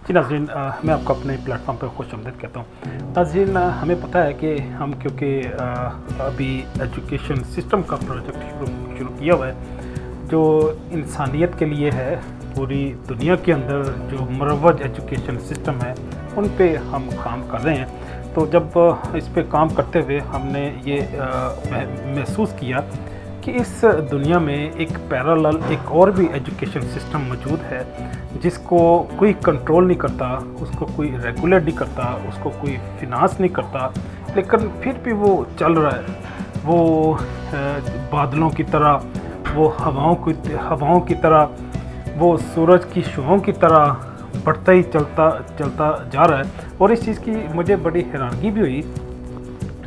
جی ناظرین، میں آپ کو اپنے پلیٹ فارم پر خوش آمدید کہتا ہوں۔ ناظرین، ہمیں پتہ ہے کہ ہم کیونکہ ابھی ایجوکیشن سسٹم کا پروجیکٹ شروع کیا ہوا ہے جو انسانیت کے لیے ہے۔ پوری دنیا کے اندر جو مروج ایجوکیشن سسٹم ہے ان پہ ہم کام کر رہے ہیں۔ تو جب اس پہ کام کرتے ہوئے ہم نے یہ محسوس کیا کہ اس دنیا میں ایک پیرالل ایک اور بھی ایجوکیشن سسٹم موجود ہے جس کو کوئی کنٹرول نہیں کرتا، اس کو کوئی ریگولیٹ نہیں کرتا، اس کو کوئی فنانس نہیں کرتا، لیکن پھر بھی وہ چل رہا ہے۔ وہ بادلوں کی طرح، وہ ہواؤں کی طرح، وہ سورج کی شعاعوں کی طرح بڑھتا ہی چلتا جا رہا ہے۔ اور اس چیز کی مجھے بڑی حیرانگی بھی ہوئی۔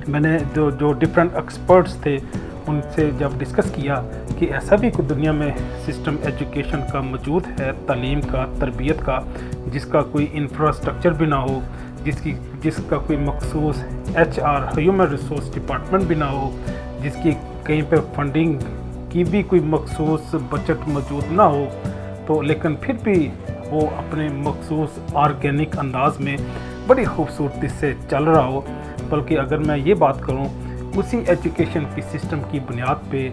میں نے جو ڈفرینٹ ایکسپرٹس تھے ان سے جب ڈسکس کیا کہ ایسا بھی کوئی دنیا میں سسٹم ایجوکیشن کا موجود ہے، تعلیم کا، تربیت کا، جس کا کوئی انفراسٹرکچر بھی نہ ہو، جس کا کوئی مخصوص HR ہیومن ریسورس ڈپارٹمنٹ بھی نہ ہو، جس کی کہیں پہ فنڈنگ کی بھی کوئی مخصوص بجٹ موجود نہ ہو، تو لیکن پھر بھی وہ اپنے مخصوص آرگینک انداز میں بڑی خوبصورتی سے چل رہا ہو۔ بلکہ اگر میں یہ بات کروں، اسی ایجوکیشن کی سسٹم کی بنیاد پہ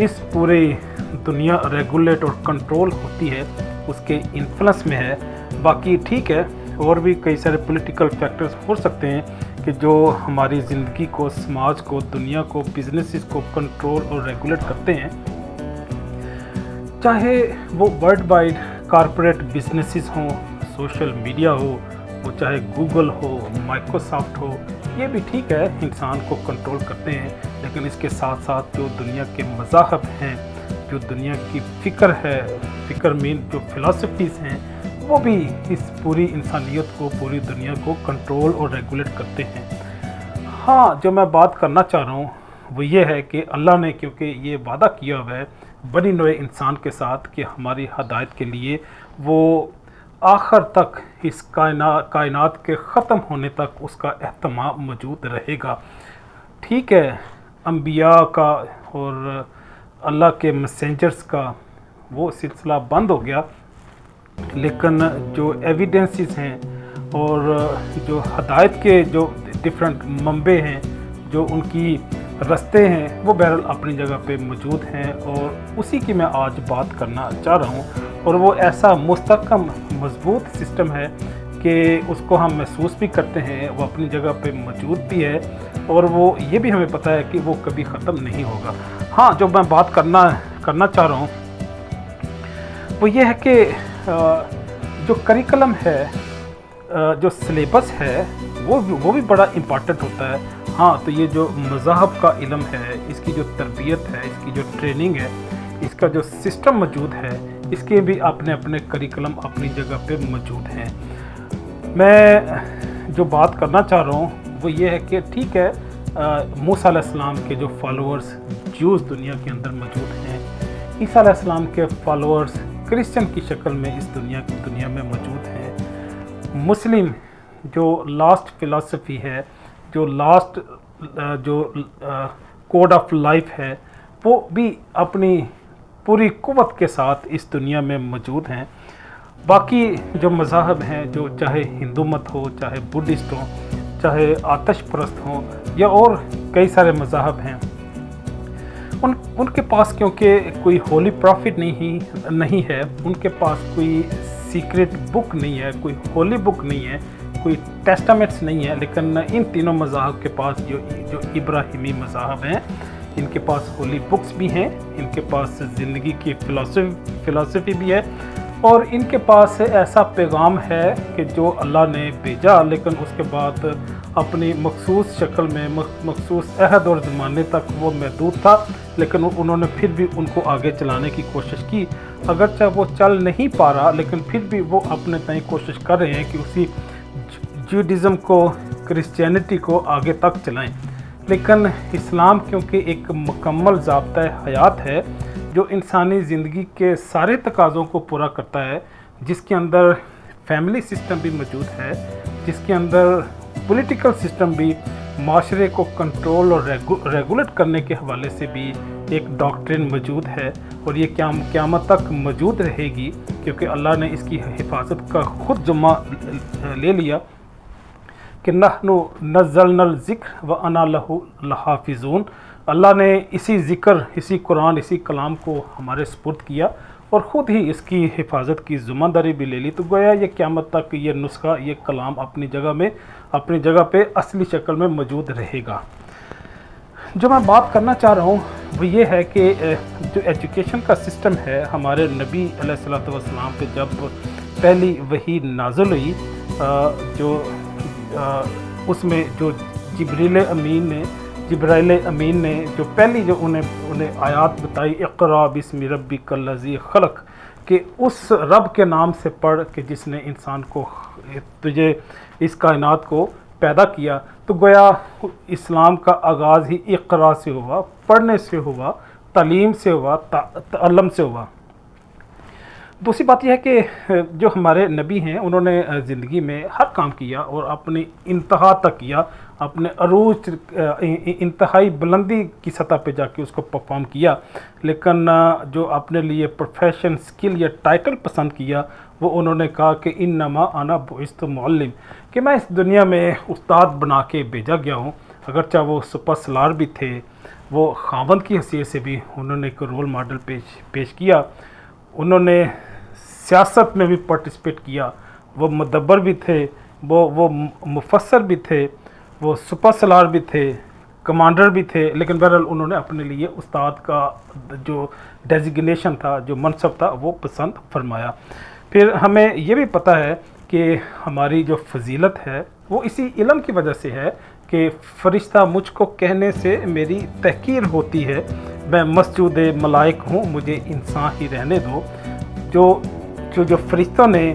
اس پورے دنیا ریگولیٹ اور کنٹرول ہوتی ہے، اس کے انفلوئنس میں ہے۔ باقی ٹھیک ہے، اور بھی کئی سارے پولیٹیکل فیکٹرز ہو سکتے ہیں کہ جو ہماری زندگی کو، سماج کو، دنیا کو، بزنسز کو کنٹرول اور ریگولیٹ کرتے ہیں، چاہے وہ ورلڈ وائڈ کارپوریٹ بزنسز ہوں، سوشل میڈیا ہو، وہ چاہے گوگل ہو، مائیکروسافٹ ہو، یہ بھی ٹھیک ہے، انسان کو کنٹرول کرتے ہیں۔ لیکن اس کے ساتھ ساتھ جو دنیا کے مذاہب ہیں، جو دنیا کی فکر مین جو فلاسفیز ہیں، وہ بھی اس پوری انسانیت کو، پوری دنیا کو کنٹرول اور ریگولیٹ کرتے ہیں۔ ہاں، جو میں بات کرنا چاہ رہا ہوں وہ یہ ہے کہ اللہ نے کیونکہ یہ وعدہ کیا ہوا ہے بنی نوع انسان کے ساتھ کہ ہماری ہدایت کے لیے وہ آخر تک اس کائنات کے ختم ہونے تک اس کا اہتمام موجود رہے گا۔ ٹھیک ہے، انبیاء کا اور اللہ کے میسنجرز کا وہ سلسلہ بند ہو گیا، لیکن جو ایویڈنسز ہیں اور جو ہدایت کے جو ڈفرینٹ منبع ہیں، جو ان کی رستے ہیں، وہ بہرحال اپنی جگہ پہ موجود ہیں، اور اسی کی میں آج بات کرنا چاہ رہا ہوں۔ اور وہ ایسا مستحکم مضبوط سسٹم ہے کہ اس کو ہم محسوس بھی کرتے ہیں، وہ اپنی جگہ پہ موجود بھی ہے، اور وہ یہ بھی ہمیں پتہ ہے کہ وہ کبھی ختم نہیں ہوگا۔ ہاں، جو میں بات کرنا چاہ رہا ہوں وہ یہ ہے کہ جو کریکلم ہے، جو سلیبس ہے، وہ بھی بڑا امپارٹنٹ ہوتا ہے۔ ہاں، تو یہ جو مذاہب کا علم ہے، اس کی جو تربیت ہے، اس کی جو ٹریننگ ہے، اس کا جو سسٹم موجود ہے، اس کے بھی اپنے کریکلم اپنی جگہ پہ موجود ہیں۔ میں جو بات کرنا چاہ رہا ہوں وہ یہ ہے کہ ٹھیک ہے، موسیٰ علیہ السلام کے جو فالوورز جوز دنیا کے اندر موجود ہیں، عیسیٰ علیہ السلام کے فالوورز کرسچن کی شکل میں اس دنیا میں موجود ہیں، مسلم جو لاسٹ فلاسفی ہے، جو کوڈ آف لائف ہے، وہ بھی اپنی پوری قوت کے ساتھ اس دنیا میں موجود ہیں۔ باقی جو مذاہب ہیں، جو چاہے ہندو مت ہو، چاہے بدھسٹ ہوں، چاہے آتش پرست ہوں، یا اور کئی سارے مذاہب ہیں، ان کے پاس کیونکہ کوئی ہولی پرافٹ نہیں ہے، ان کے پاس کوئی سیکرٹ بک نہیں ہے، کوئی ہولی بک نہیں ہے، کوئی ٹیسٹامنٹس نہیں ہے، لیکن ان تینوں مذاہب کے پاس جو ابراہیمی مذاہب ہیں، ان کے پاس ہولی بکس بھی ہیں، ان کے پاس زندگی کی فلاسفی بھی ہے، اور ان کے پاس ایسا پیغام ہے کہ جو اللہ نے بھیجا، لیکن اس کے بعد اپنی مخصوص شکل میں، مخصوص عہد اور زمانے تک وہ محدود تھا، لیکن انہوں نے پھر بھی ان کو آگے چلانے کی کوشش کی۔ اگرچہ وہ چل نہیں پا رہا، لیکن پھر بھی وہ اپنے تئیں کوشش کر رہے ہیں کہ اسی جوڈازم کو، کرسچینٹی کو آگے تک چلائیں۔ لیکن اسلام کیونکہ ایک مکمل ضابطۂ حیات ہے جو انسانی زندگی کے سارے تقاضوں کو پورا کرتا ہے، جس کے اندر فیملی سسٹم بھی موجود ہے، جس کے اندر پولیٹیکل سسٹم بھی معاشرے کو کنٹرول اور ریگولیٹ کرنے کے حوالے سے بھی ایک ڈاکٹرین موجود ہے اور یہ قیامت تک موجود رہے گی، کیونکہ اللہ نے اس کی حفاظت کا خود ذمہ لے لیا کہ نحن نزلنا الذکر وانا لہ لحافظون۔ اللہ نے اسی ذکر، اسی قرآن، اسی کلام کو ہمارے سپرد کیا اور خود ہی اس کی حفاظت کی ذمہ داری بھی لے لی۔ تو گویا یہ قیامت تک یہ نسخہ، یہ کلام اپنی جگہ پہ اصلی شکل میں موجود رہے گا۔ جو میں بات کرنا چاہ رہا ہوں وہ یہ ہے کہ جو ایجوکیشن کا سسٹم ہے، ہمارے نبی علیہ الصلوۃ والسلام پہ جب پہلی وحی نازل ہوئی، اس میں جو جبرائیل امین نے جو پہلی جو انہیں آیات بتائی، اقرا بسم ربک الذی خلق، کہ اس رب کے نام سے پڑھ کہ جس نے انسان کو، تجھے اس کائنات کو پیدا کیا۔ تو گویا اسلام کا آغاز ہی اقرا سے ہوا، پڑھنے سے ہوا، تعلیم سے ہوا، تعلم سے ہوا۔ دوسری بات یہ ہے کہ جو ہمارے نبی ہیں انہوں نے زندگی میں ہر کام کیا اور اپنی انتہا تک کیا، اپنے عروج انتہائی بلندی کی سطح پہ جا کے اس کو پرفارم کیا، لیکن جو اپنے لیے پروفیشن، سکل یا ٹائٹل پسند کیا، وہ انہوں نے کہا کہ انما انا بعثت معلم، کہ میں اس دنیا میں استاد بنا کے بھیجا گیا ہوں۔ اگرچہ وہ سپر سلار بھی تھے، وہ خاوند کی حیثیت سے بھی انہوں نے ایک رول ماڈل پیش کیا، انہوں نے سیاست میں بھی پارٹیسپیٹ کیا، وہ مدبر بھی تھے، وہ مفسر بھی تھے، وہ سپر سلار بھی تھے، کمانڈر بھی تھے، لیکن بہرحال انہوں نے اپنے لیے استاد کا جو ڈیزگنیشن تھا، جو منصب تھا، وہ پسند فرمایا۔ پھر ہمیں یہ بھی پتہ ہے کہ ہماری جو فضیلت ہے وہ اسی علم کی وجہ سے ہے کہ فرشتہ مجھ کو کہنے سے میری تحقیر ہوتی ہے، میں مسجود ملائک ہوں، مجھے انسان ہی رہنے دو۔ جو فرشتوں نے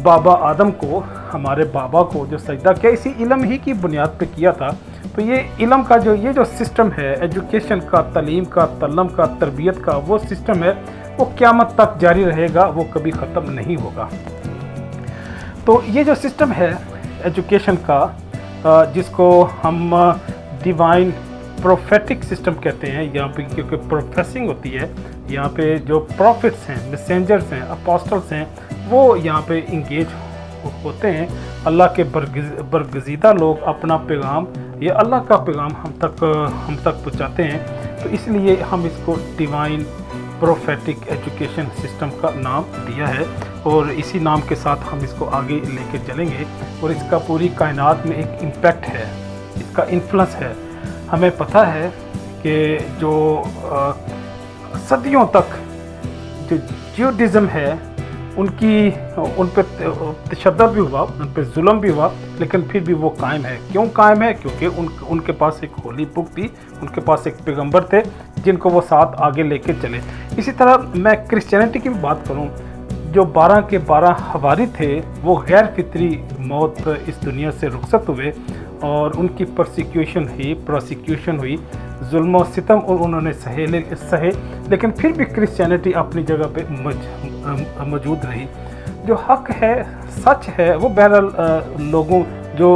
بابا آدم کو، ہمارے بابا کو جو سجدہ کیا، اسی علم ہی کی بنیاد پہ کیا تھا۔ تو یہ علم کا یہ جو سسٹم ہے، ایجوکیشن کا، تعلیم کا، تعلم کا، تربیت کا، وہ سسٹم ہے، وہ قیامت تک جاری رہے گا، وہ کبھی ختم نہیں ہوگا۔ تو یہ جو سسٹم ہے ایجوکیشن کا، جس کو ہم ڈیوائن پروفیٹک سسٹم کہتے ہیں، یہاں پہ کیونکہ پروفیسنگ ہوتی ہے، یہاں پہ جو پروفٹس ہیں، میسنجرز ہیں، اپوسٹلس ہیں، وہ یہاں پہ انگیج ہوتے ہیں۔ اللہ کے برگزیدہ لوگ اپنا پیغام، یہ اللہ کا پیغام ہم تک پہنچاتے ہیں۔ تو اس لیے ہم اس کو ڈیوائن پروفیٹک ایجوکیشن سسٹم کا نام دیا ہے، اور اسی نام کے ساتھ ہم اس کو آگے لے کے چلیں گے، اور اس کا پوری کائنات میں ایک امپیکٹ ہے، اس کا انفلوئنس ہے۔ ہمیں پتہ ہے کہ جو صدیوں تک جو جیوڈزم ہے، ان پہ تشدد بھی ہوا، ان پہ ظلم بھی ہوا، لیکن پھر بھی وہ قائم ہے۔ کیوں قائم ہے؟ کیونکہ ان کے پاس ایک ہولی بک تھی، ان کے پاس ایک پیغمبر تھے جن کو وہ ساتھ آگے لے کے چلے۔ اسی طرح میں کرسچینٹی کی بھی بات کروں، جو 12 کے 12 حواری تھے، وہ غیر فطری موت اس دنیا سے رخصت ہوئے، اور ان کی پروسیکیوشن ہوئی، ظلم و ستم اور انہوں نے سہے، لیکن پھر بھی کرسچینٹی اپنی جگہ پہ موجود رہی۔ جو حق ہے، سچ ہے، وہ بہرحال لوگوں، جو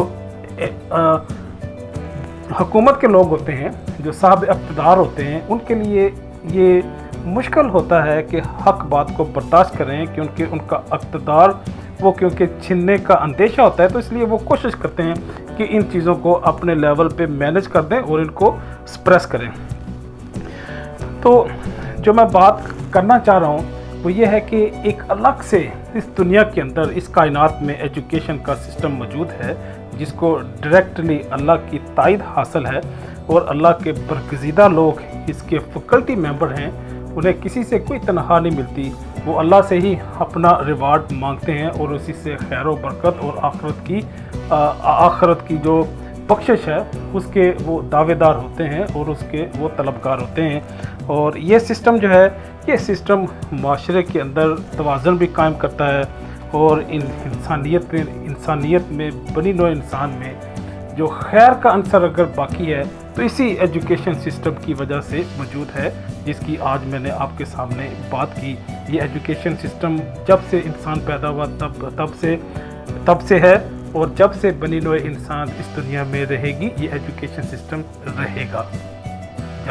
حکومت کے لوگ ہوتے ہیں، جو صاحب اقتدار ہوتے ہیں، ان کے لیے یہ مشکل ہوتا ہے کہ حق بات کو برداشت کریں، کیونکہ ان کا اقتدار وہ کیونکہ چھننے کا اندیشہ ہوتا ہے، تو اس لیے وہ کوشش کرتے ہیں کہ ان چیزوں کو اپنے لیول پہ مینج کر دیں اور ان کو سپریس کریں۔ تو جو میں بات کرنا چاہ رہا ہوں وہ یہ ہے کہ ایک الگ سے اس دنیا کے اندر، اس کائنات میں ایجوکیشن کا سسٹم موجود ہے، جس کو ڈائریکٹلی اللہ کی تائید حاصل ہے، اور اللہ کے برگزیدہ لوگ اس کے فیکلٹی ممبر ہیں، انہیں کسی سے کوئی تنخواہ نہیں ملتی، وہ اللہ سے ہی اپنا ریوارڈ مانگتے ہیں، اور اسی سے خیر و برکت اور آخرت کی جو بخشش ہے اس کے وہ دعوے دار ہوتے ہیں، اور اس کے وہ طلبگار ہوتے ہیں۔ اور یہ سسٹم جو ہے، یہ سسٹم معاشرے کے اندر توازن بھی قائم کرتا ہے، اور انسانیت میں بنی نوع انسان میں جو خیر کا عنصر اگر باقی ہے تو اسی ایجوکیشن سسٹم کی وجہ سے موجود ہے، جس کی آج میں نے آپ کے سامنے بات کی۔ یہ ایجوکیشن سسٹم جب سے انسان پیدا ہوا تب سے ہے، اور جب سے بنی نوع انسان اس دنیا میں رہے گی، یہ ایجوکیشن سسٹم رہے گا۔